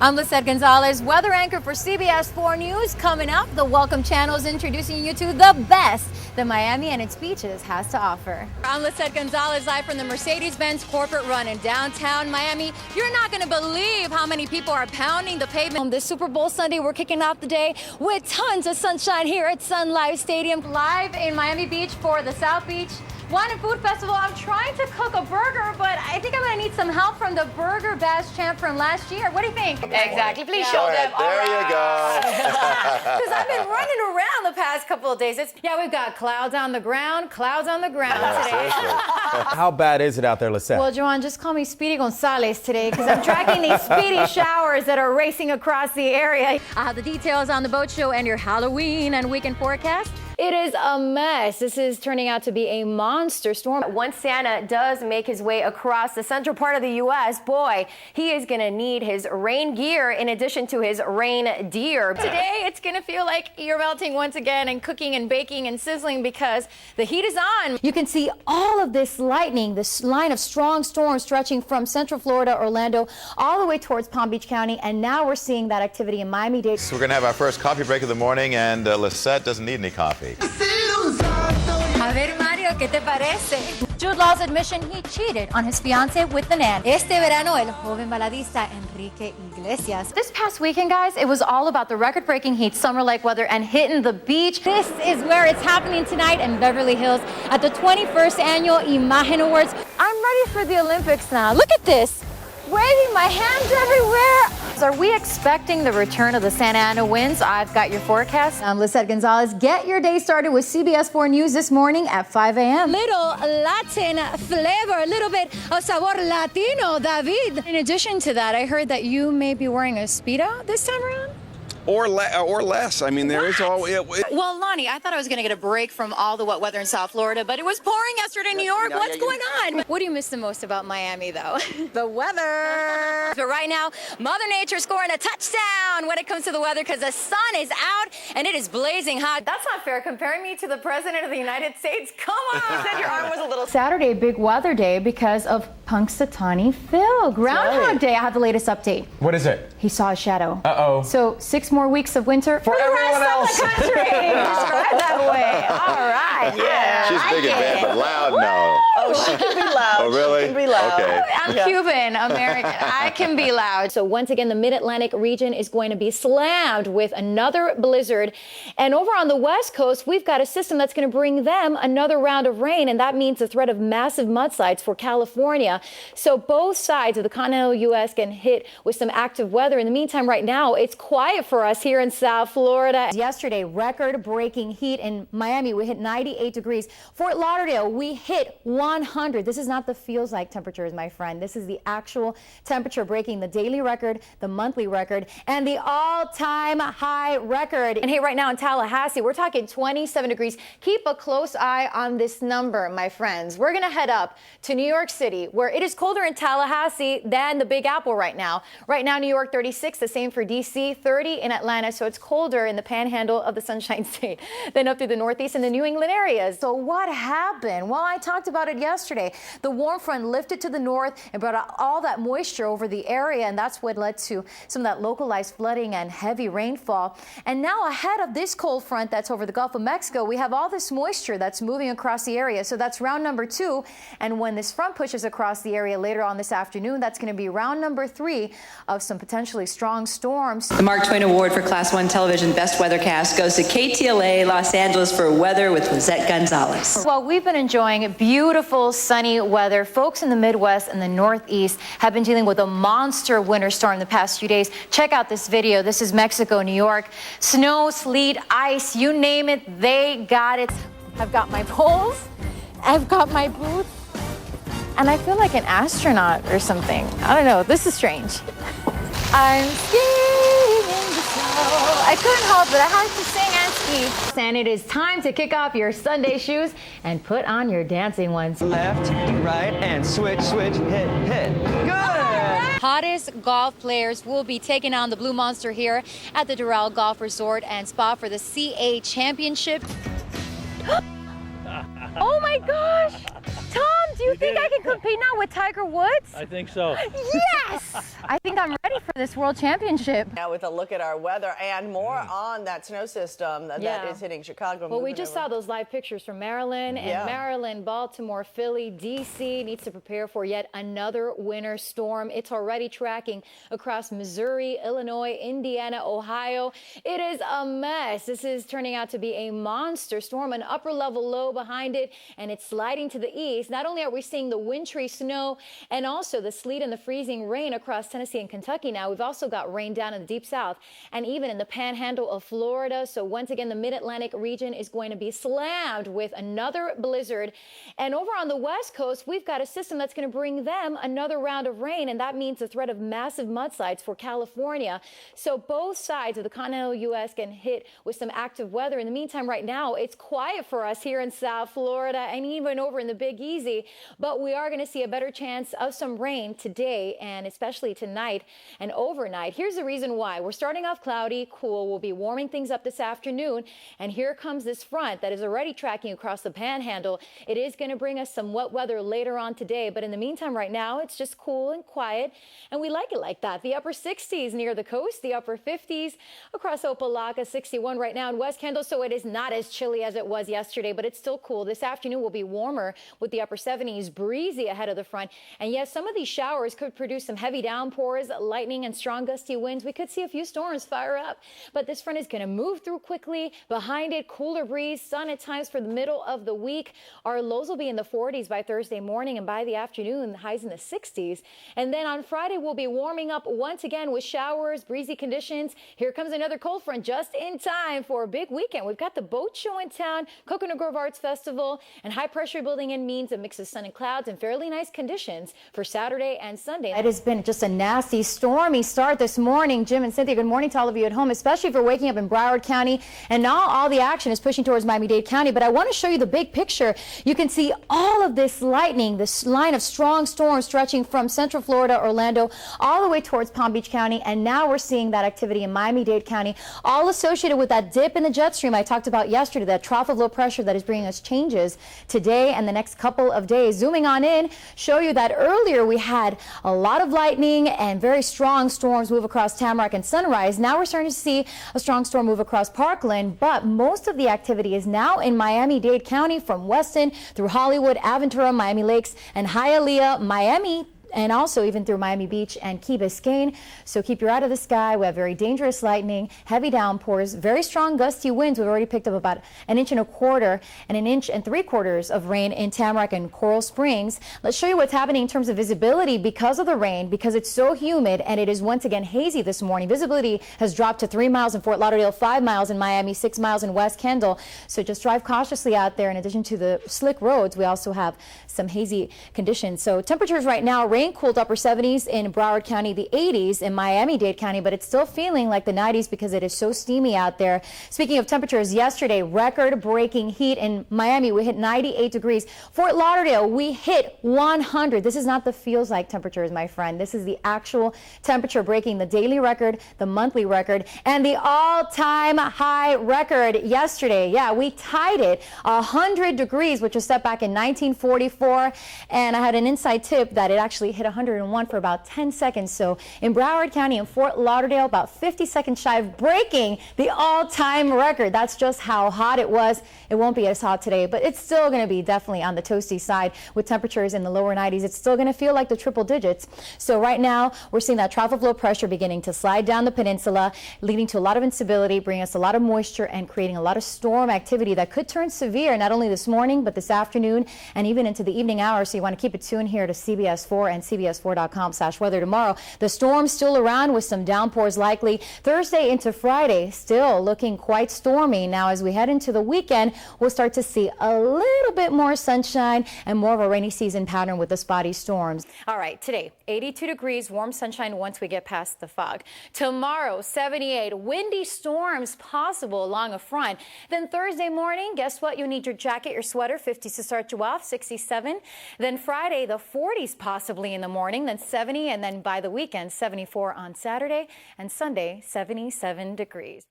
I'm Lissette Gonzalez, weather anchor for CBS4 News. Coming up, the Welcome Channel is introducing you to the best that Miami and its beaches has to offer. I'm Lissette Gonzalez, live from the Mercedes-Benz corporate run in downtown Miami. You're not going to believe how many people are pounding the pavement. On this Super Bowl Sunday, we're kicking off the day with tons of sunshine here at Sun Life Stadium. Live in Miami Beach for the South Beach Wine and Food Festival. I'm trying to cook a burger, but I think I'm going to need some help from the Burger Bash champ from last year. What do you think? Exactly. Please show them. There you go. Because I've been running around the past couple of days. We've got clouds on the ground today. How bad is it out there, Lissette? Well, Joanne, just call me Speedy Gonzalez today because I'm tracking these speedy showers that are racing across the area. I have the details on the boat show and your Halloween and weekend forecast. It is a mess. This is turning out to be a monster storm. Once Santa does make his way across the central part of the U.S., boy, he is going to need his rain gear in addition to his reindeer. Today, it's going to feel like you're melting once again and cooking and baking and sizzling because the heat is on. You can see all of this lightning, this line of strong storms stretching from central Florida, Orlando, all the way towards Palm Beach County, and now we're seeing that activity in Miami-Dade. So we're going to have our first coffee break of the morning, and Lissette doesn't need any coffee. A ver, Mario, ¿qué te parece? Jude Law's admission he cheated on his fiancée with the nan. Este verano, el joven baladista Enrique Iglesias. This past weekend, guys, it was all about the record-breaking heat, summer-like weather, and hitting the beach. This is where it's happening tonight in Beverly Hills at the 21st Annual Imagen Awards. I'm ready for the Olympics now. Look at this. Waving my hands everywhere. Are we expecting the return of the Santa Ana winds? I've got your forecast. I'm Lissette Gonzalez. Get your day started with CBS4 News this morning at 5 a.m. Little Latin flavor, a little bit of sabor Latino, David. In addition to that, I heard that you may be wearing a Speedo this time around? Or less. I mean, there is all. Well, Lonnie, I thought I was going to get a break from all the wet weather in South Florida, but it was pouring yesterday in New York. What's going on? What do you miss the most about Miami, though? The weather. But right now, Mother Nature scoring a touchdown when it comes to the weather because the sun is out and it is blazing hot. That's not fair comparing me to the President of the United States. Come on. You said your arm was a little. Saturday, big weather day because of Punxsutawney Phil. Groundhog Day. I have the latest update. What is it? He saw a shadow. Uh-oh. So 6 more weeks of winter for everyone else. The country. Describe that way. All right. Yeah. She's big and bad, but loud now. Oh, she can be loud. Oh, really? She can be loud. Okay. I'm Cuban American. I can be loud. So once again, the Mid-Atlantic region is going to be slammed with another blizzard. And over on the West Coast, we've got a system that's going to bring them another round of rain. And that means the threat of massive mudslides for California. So both sides of the continental U.S. get hit with some active weather. In the meantime, right now, it's quiet for us here in South Florida. Yesterday, record-breaking heat in Miami. We hit 98 degrees. Fort Lauderdale, we hit 100. This is not the feels like temperatures, my friend. This is the actual temperature, breaking the daily record, the monthly record, and the all-time high record. And hey, right now in Tallahassee, we're talking 27 degrees. Keep a close eye on this number, my friends. We're going to head up to New York City, where it is colder in Tallahassee than the Big Apple right now. Right now, New York 36, the same for D.C., 30 in Atlanta, so it's colder in the panhandle of the Sunshine State than up through the Northeast and the New England areas. So what happened? Well, I talked about it yesterday. The warm front lifted to the north and brought out all that moisture over the area, and that's what led to some of that localized flooding and heavy rainfall. And now ahead of this cold front that's over the Gulf of Mexico, we have all this moisture that's moving across the area. So that's round number 2. And when this front pushes across the area later on this afternoon, that's going to be round number 3 of some potentially strong storms. The Mark Twain Award for Class 1 Television Best Weathercast goes to KTLA Los Angeles for weather with Lissette Gonzalez. Well, we've been enjoying beautiful sunny weather. Folks in the Midwest and the Northeast have been dealing with a monster winter storm the past few days. Check out this video. This is Mexico, New York. Snow, sleet, ice, you name it, they got it. I've got my poles, I've got my boots, and I feel like an astronaut or something. I don't know, this is strange. I'm skiing in the snow. I couldn't help it. I had to sing and ski. And it is time to kick off your Sunday shoes and put on your dancing ones. Left, right, and switch, switch, hit, hit. Good! Hottest golf players will be taking on the Blue Monster here at the Doral Golf Resort and Spa for the CA Championship. Oh my gosh! Tom Do you think I can compete now with Tiger Woods? I think so. Yes! I think I'm ready for this World Championship. Now with a look at our weather and more on that snow system that is hitting Chicago. Well, we just saw those live pictures from Maryland, and Maryland, Baltimore, Philly, D.C. needs to prepare for yet another winter storm. It's already tracking across Missouri, Illinois, Indiana, Ohio. It is a mess. This is turning out to be a monster storm, an upper level low behind it, and it's sliding to the east. Not only are we seeing the wintry snow and also the sleet and the freezing rain across Tennessee and Kentucky now, we've also got rain down in the deep south and even in the panhandle of Florida. So once again, the mid-Atlantic region is going to be slammed with another blizzard. And over on the west coast, we've got a system that's going to bring them another round of rain, and that means the threat of massive mudslides for California. So both sides of the continental U.S. get hit with some active weather. In the meantime, right now, it's quiet for us here in South Florida and even over in the Big Easy, but we are going to see a better chance of some rain today and especially tonight and overnight. Here's the reason why. We're starting off cloudy, cool. We'll be warming things up this afternoon, and here comes this front that is already tracking across the panhandle. It is going to bring us some wet weather later on today, but in the meantime, right now, it's just cool and quiet, and we like it like that. The upper 60s near the coast, the upper 50s across Opelika, 61 right now in West Kendall, so it is not as chilly as it was yesterday, but it's still cool. This afternoon will be warmer with the upper 70s, breezy ahead of the front. And yes, some of these showers could produce some heavy downpours, lightning and strong gusty winds. We could see a few storms fire up, but this front is going to move through quickly. Behind it, cooler breeze, sun at times for the middle of the week. Our lows will be in the 40s by Thursday morning, and by the afternoon, the highs in the 60s. And then on Friday, we'll be warming up once again with showers, breezy conditions. Here comes another cold front just in time for a big weekend. We've got the boat show in town, Coconut Grove Arts Festival, and high pressure building in means a mix of sun and clouds and fairly nice conditions for Saturday and Sunday. It has been just a nasty, stormy start this morning. Jim and Cynthia, good morning to all of you at home, especially if you're waking up in Broward County. And now all the action is pushing towards Miami-Dade County. But I want to show you the big picture. You can see all of this lightning, this line of strong storms stretching from Central Florida, Orlando, all the way towards Palm Beach County. And now we're seeing that activity in Miami-Dade County, all associated with that dip in the jet stream I talked about yesterday, that trough of low pressure that is bringing us changes today and the next couple of days. Zooming on in, show you that earlier we had a lot of lightning and very strong storms move across Tamarack and Sunrise. Now we're starting to see a strong storm move across Parkland, but most of the activity is now in Miami-Dade County from Weston through Hollywood, Aventura, Miami Lakes, and Hialeah, Miami, and also even through Miami Beach and Key Biscayne. So keep your eye to the sky. We have very dangerous lightning, heavy downpours, very strong gusty winds. We've already picked up about 1.25 inches and 1.75 inches of rain in Tamarack and Coral Springs. Let's show you what's happening in terms of visibility because of the rain, because it's so humid and it is once again hazy this morning. Visibility has dropped to 3 miles in Fort Lauderdale, 5 miles in Miami, 6 miles in West Kendall. So just drive cautiously out there. In addition to the slick roads, we also have some hazy conditions. So temperatures right now, rain cooled upper 70s in Broward County, the 80s in Miami-Dade County, but it's still feeling like the 90s because it is so steamy out there. Speaking of temperatures, yesterday, record-breaking heat in Miami. We hit 98 degrees. Fort Lauderdale, we hit 100. This is not the feels like temperatures, my friend. This is the actual temperature, breaking the daily record, the monthly record, and the all-time high record yesterday. Yeah, we tied it 100 degrees, which was set back in 1944, and I had an inside tip that it actually hit 101 for about 10 seconds. So in Broward County and Fort Lauderdale, about 50 seconds shy of breaking the all-time record. That's just how hot it was. It won't be as hot today, but it's still going to be definitely on the toasty side with temperatures in the lower 90s. It's still going to feel like the triple digits. So right now, we're seeing that trough of low pressure beginning to slide down the peninsula, leading to a lot of instability, bringing us a lot of moisture and creating a lot of storm activity that could turn severe not only this morning, but this afternoon and even into the evening hours. So you want to keep it tuned here to CBS4 and CBS4.com/weather tomorrow. The storm's still around with some downpours likely Thursday into Friday, still looking quite stormy. Now, as we head into the weekend, we'll start to see a little bit more sunshine and more of a rainy season pattern with the spotty storms. All right, today, 82 degrees, warm sunshine once we get past the fog. Tomorrow, 78, windy storms possible along a front. Then Thursday morning, guess what? You'll need your jacket, your sweater, 50s to start you off, 67. Then Friday, the 40s possibly in the morning, then 70, and then by the weekend, 74 on Saturday, and Sunday, 77 degrees.